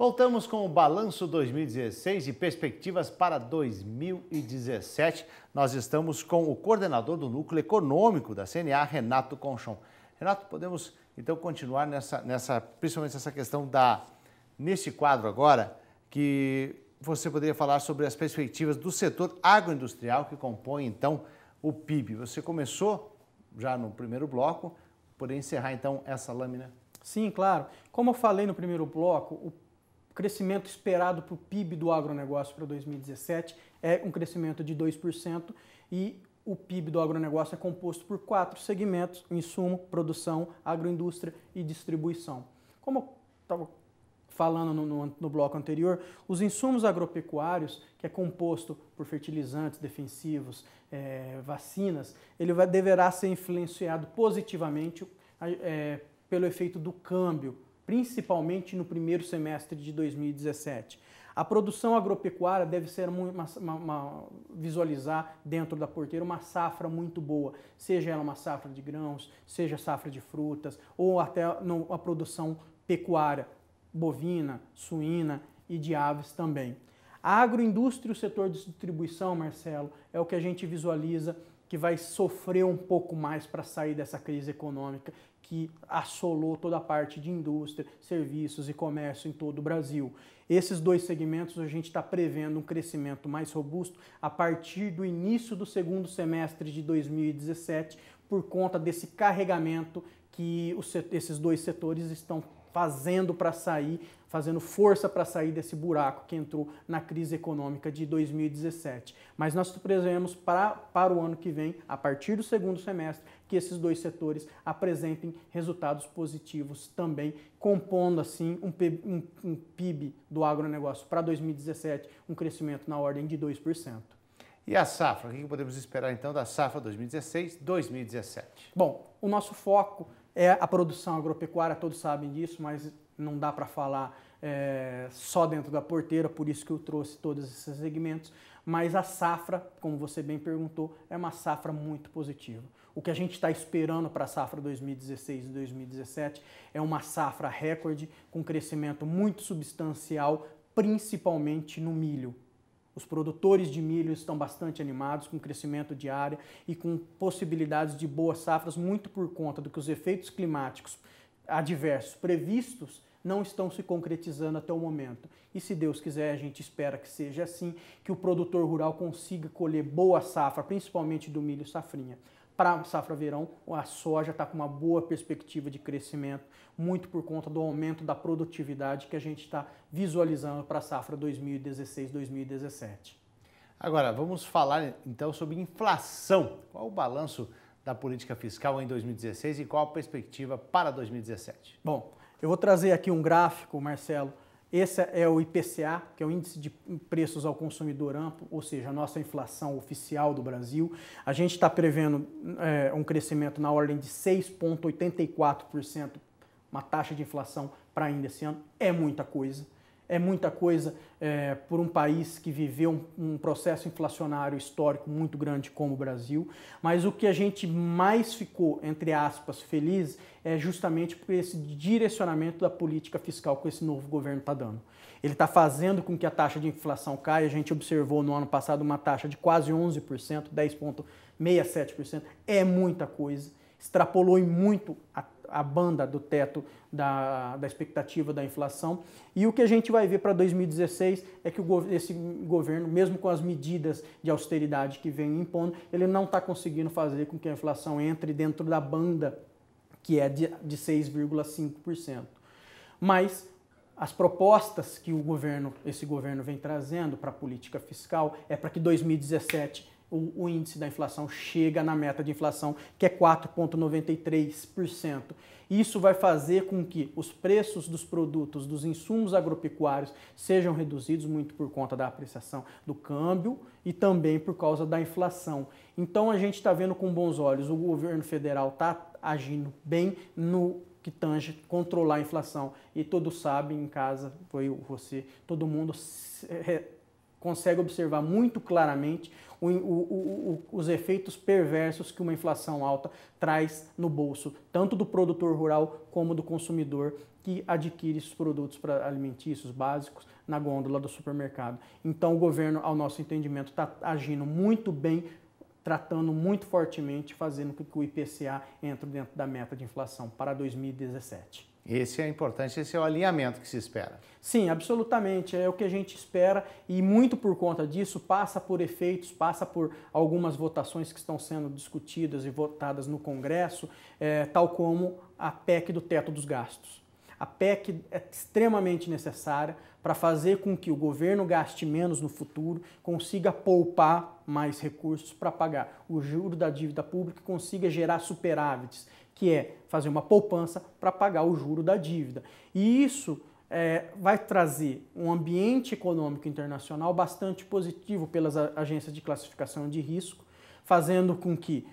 Voltamos com o Balanço 2016 e perspectivas para 2017. Nós estamos com o coordenador do Núcleo Econômico da CNA, Renato Conchon. Renato, podemos então continuar principalmente nessa questão nesse quadro agora, que você poderia falar sobre as perspectivas do setor agroindustrial que compõe então o PIB. Você começou já no primeiro bloco, poderia encerrar então essa lâmina? Sim, claro. Como eu falei no primeiro bloco, o crescimento esperado para o PIB do agronegócio para 2017 é um crescimento de 2% e o PIB do agronegócio é composto por 4 segmentos: insumo, produção, agroindústria e distribuição. Como eu estava falando no bloco anterior, os insumos agropecuários, que é composto por fertilizantes, defensivos, vacinas, ele deverá ser influenciado positivamente pelo efeito do câmbio, principalmente no primeiro semestre de 2017. A produção agropecuária deve ser visualizar dentro da porteira uma safra muito boa, seja ela uma safra de grãos, seja safra de frutas, ou até a produção pecuária, bovina, suína e de aves também. A agroindústria e o setor de distribuição, Marcelo, é o que a gente visualiza que vai sofrer um pouco mais para sair dessa crise econômica que assolou toda a parte de indústria, serviços e comércio em todo o Brasil. Esses dois segmentos a gente está prevendo um crescimento mais robusto a partir do início do segundo semestre de 2017, por conta desse carregamento que esses dois setores estão fazendo força para sair desse buraco que entrou na crise econômica de 2017. Mas nós prevemos para o ano que vem, a partir do segundo semestre, que esses dois setores apresentem resultados positivos também, compondo assim um PIB do agronegócio para 2017, um crescimento na ordem de 2%. E a safra? O que podemos esperar então da safra 2016-2017? Bom, o nosso foco é a produção agropecuária, todos sabem disso, mas não dá para falar só dentro da porteira, por isso que eu trouxe todos esses segmentos. Mas a safra, como você bem perguntou, é uma safra muito positiva. O que a gente está esperando para a safra 2016 e 2017 é uma safra recorde, com crescimento muito substancial, principalmente no milho. Os produtores de milho estão bastante animados com crescimento de área e com possibilidades de boas safras, muito por conta do que os efeitos climáticos adversos previstos não estão se concretizando até o momento. E se Deus quiser, a gente espera que seja assim, que o produtor rural consiga colher boa safra, principalmente do milho safrinha. Para a safra verão, a soja está com uma boa perspectiva de crescimento, muito por conta do aumento da produtividade que a gente está visualizando para a safra 2016-2017. Agora, vamos falar então sobre inflação. Qual o balanço da política fiscal em 2016 e qual a perspectiva para 2017? Bom, eu vou trazer aqui um gráfico, Marcelo. Esse é o IPCA, que é o Índice de Preços ao Consumidor Amplo, ou seja, a nossa inflação oficial do Brasil. A gente está prevendo um crescimento na ordem de 6,84%, uma taxa de inflação para ainda esse ano. É muita coisa. É muita coisa por um país que viveu um processo inflacionário histórico muito grande como o Brasil. Mas o que a gente mais ficou, entre aspas, feliz é justamente por esse direcionamento da política fiscal que esse novo governo está dando. Ele está fazendo com que a taxa de inflação caia. A gente observou no ano passado uma taxa de quase 11%, 10,67%. É muita coisa. Extrapolou muito a banda do teto da expectativa da inflação. E o que a gente vai ver para 2016 é que esse governo, mesmo com as medidas de austeridade que vem impondo, ele não está conseguindo fazer com que a inflação entre dentro da banda que é de 6,5%. Mas as propostas que esse governo vem trazendo para a política fiscal é para que 2017 o índice da inflação chega na meta de inflação, que é 4,93%. Isso vai fazer com que os preços dos produtos, dos insumos agropecuários, sejam reduzidos muito por conta da apreciação do câmbio e também por causa da inflação. Então a gente está vendo com bons olhos, o governo federal está agindo bem no que tange controlar a inflação. E todos sabem em casa, foi você, todo mundo consegue observar muito claramente os efeitos perversos que uma inflação alta traz no bolso, tanto do produtor rural como do consumidor que adquire esses produtos alimentícios básicos na gôndola do supermercado. Então o governo, ao nosso entendimento, está agindo muito bem, tratando muito fortemente, fazendo com que o IPCA entre dentro da meta de inflação para 2017. Esse é importante, esse é o alinhamento que se espera. Sim, absolutamente, é o que a gente espera e muito por conta disso passa por efeitos, passa por algumas votações que estão sendo discutidas e votadas no Congresso, tal como a PEC do teto dos gastos. A PEC é extremamente necessária para fazer com que o governo gaste menos no futuro, consiga poupar mais recursos para pagar o juro da dívida pública e consiga gerar superávites, que é fazer uma poupança para pagar o juro da dívida. E isso vai trazer um ambiente econômico internacional bastante positivo pelas agências de classificação de risco, fazendo com que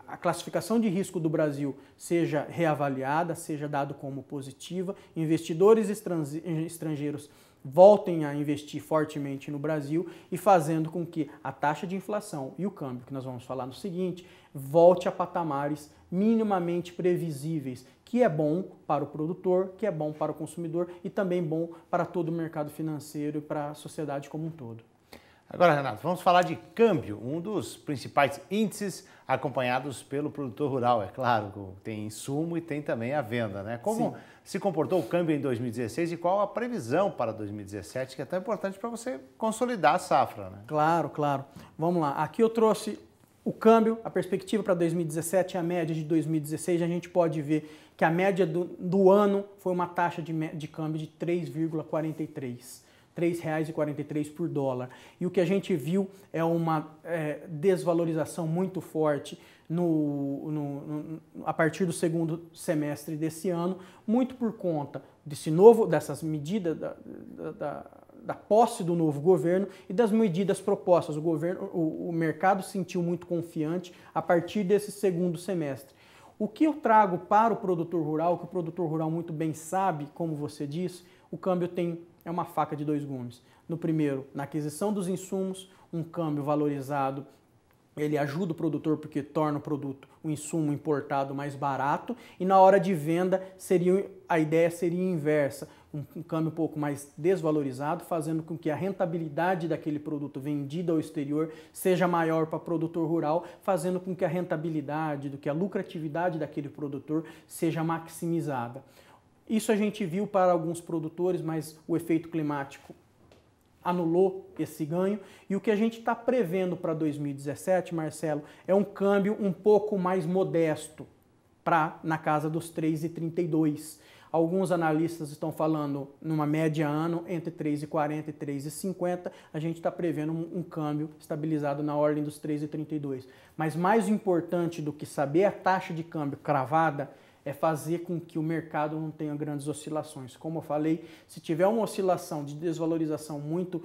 a classificação de risco do Brasil seja reavaliada, seja dado como positiva, investidores estrangeiros voltem a investir fortemente no Brasil e fazendo com que a taxa de inflação e o câmbio, que nós vamos falar no seguinte, volte a patamares minimamente previsíveis, que é bom para o produtor, que é bom para o consumidor e também bom para todo o mercado financeiro e para a sociedade como um todo. Agora, Renato, vamos falar de câmbio, um dos principais índices acompanhados pelo produtor rural, é claro, tem insumo e tem também a venda, né? Como Sim. se comportou o câmbio em 2016 e qual a previsão para 2017, que é tão importante para você consolidar a safra, né? Claro, claro. Vamos lá, aqui eu trouxe o câmbio, a perspectiva para 2017 e a média de 2016, a gente pode ver que a média do ano foi uma taxa de câmbio de 3,43. R$ 3,43 por dólar. E o que a gente viu é uma desvalorização muito forte a partir do segundo semestre desse ano, muito por conta dessas medidas da posse do novo governo e das medidas propostas. O mercado se sentiu muito confiante a partir desse segundo semestre. O que eu trago para o produtor rural, que o produtor rural muito bem sabe, como você disse, o câmbio é uma faca de dois gumes. No primeiro, na aquisição dos insumos, um câmbio valorizado, ele ajuda o produtor porque torna o insumo importado mais barato e na hora de venda a ideia seria inversa, um câmbio um pouco mais desvalorizado, fazendo com que a rentabilidade daquele produto vendido ao exterior seja maior para o produtor rural, fazendo com que a rentabilidade, a lucratividade daquele produtor seja maximizada. Isso a gente viu para alguns produtores, mas o efeito climático anulou esse ganho. E o que a gente está prevendo para 2017, Marcelo, é um câmbio um pouco mais modesto, na casa dos 3,32. Alguns analistas estão falando numa média ano entre 3,40 e 3,50. A gente está prevendo um câmbio estabilizado na ordem dos 3,32. Mas mais importante do que saber a taxa de câmbio cravada é fazer com que o mercado não tenha grandes oscilações. Como eu falei, se tiver uma oscilação de desvalorização muito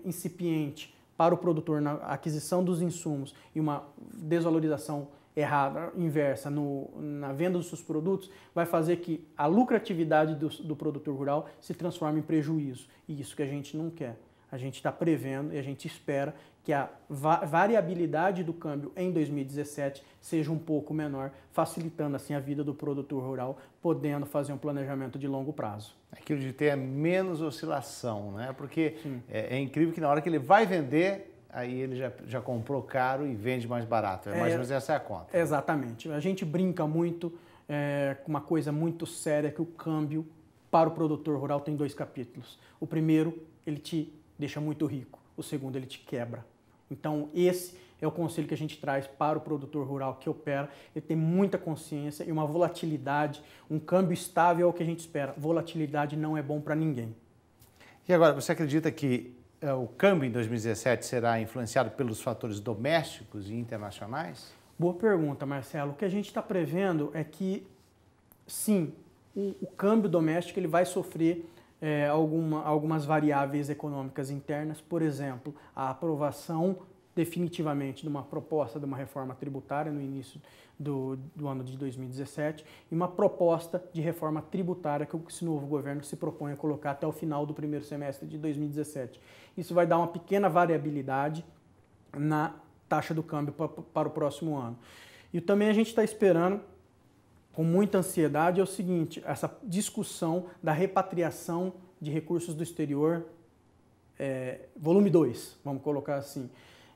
incipiente para o produtor na aquisição dos insumos e uma desvalorização errada, inversa, na venda dos seus produtos, vai fazer que a lucratividade do produtor rural se transforme em prejuízo. E isso que a gente não quer. A gente está prevendo e a gente espera que a variabilidade do câmbio em 2017 seja um pouco menor, facilitando assim a vida do produtor rural, podendo fazer um planejamento de longo prazo. Aquilo de ter menos oscilação, né? Porque é incrível que na hora que ele vai vender, aí ele já comprou caro e vende mais barato. Mais ou menos essa é a conta. Exatamente. A gente brinca muito com uma coisa muito séria, que o câmbio para o produtor rural tem dois capítulos. O primeiro, ele te deixa muito rico. O segundo, ele te quebra. Então, esse é o conselho que a gente traz para o produtor rural que opera. Ele tem muita consciência e uma volatilidade, um câmbio estável é o que a gente espera. Volatilidade não é bom para ninguém. E agora, você acredita que o câmbio em 2017 será influenciado pelos fatores domésticos e internacionais? Boa pergunta, Marcelo. O que a gente está prevendo é que, sim, o câmbio doméstico ele vai sofrer algumas variáveis econômicas internas, por exemplo, a aprovação definitivamente de uma proposta de uma reforma tributária no início do ano de 2017 e uma proposta de reforma tributária que esse novo governo se propõe a colocar até o final do primeiro semestre de 2017. Isso vai dar uma pequena variabilidade na taxa do câmbio para o próximo ano. E também a gente está esperando com muita ansiedade é o seguinte, essa discussão da repatriação de recursos do exterior, volume 2, vamos colocar assim.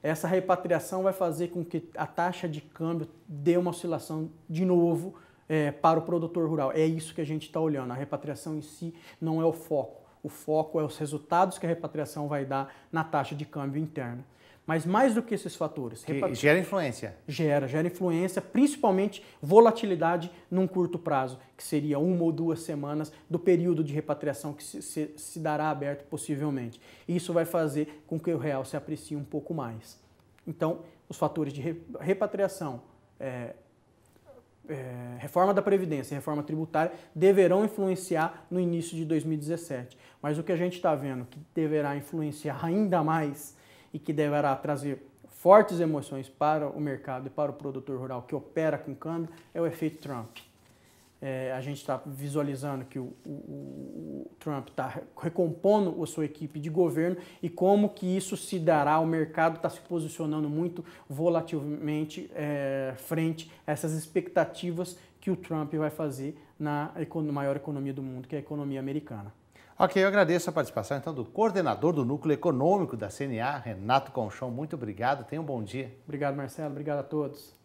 Essa repatriação vai fazer com que a taxa de câmbio dê uma oscilação de novo para o produtor rural. É isso que a gente está olhando. A repatriação em si não é o foco. O foco é os resultados que a repatriação vai dar na taxa de câmbio interna. Mas mais do que esses fatores... Gera influência. Gera influência, principalmente volatilidade num curto prazo, que seria 1 ou 2 semanas do período de repatriação que se dará aberto possivelmente. Isso vai fazer com que o real se aprecie um pouco mais. Então, os fatores de repatriação, reforma da Previdência e reforma tributária deverão influenciar no início de 2017. Mas o que a gente está vendo que deverá influenciar ainda mais e que deverá trazer fortes emoções para o mercado e para o produtor rural que opera com câmbio é o efeito Trump. A gente está visualizando que o Trump está recompondo a sua equipe de governo e como que isso se dará, o mercado está se posicionando muito volatilmente frente a essas expectativas que o Trump vai fazer na maior economia do mundo, que é a economia americana. Ok, eu agradeço a participação então do coordenador do Núcleo Econômico da CNA, Renato Conchon. Muito obrigado, tenha um bom dia. Obrigado, Marcelo. Obrigado a todos.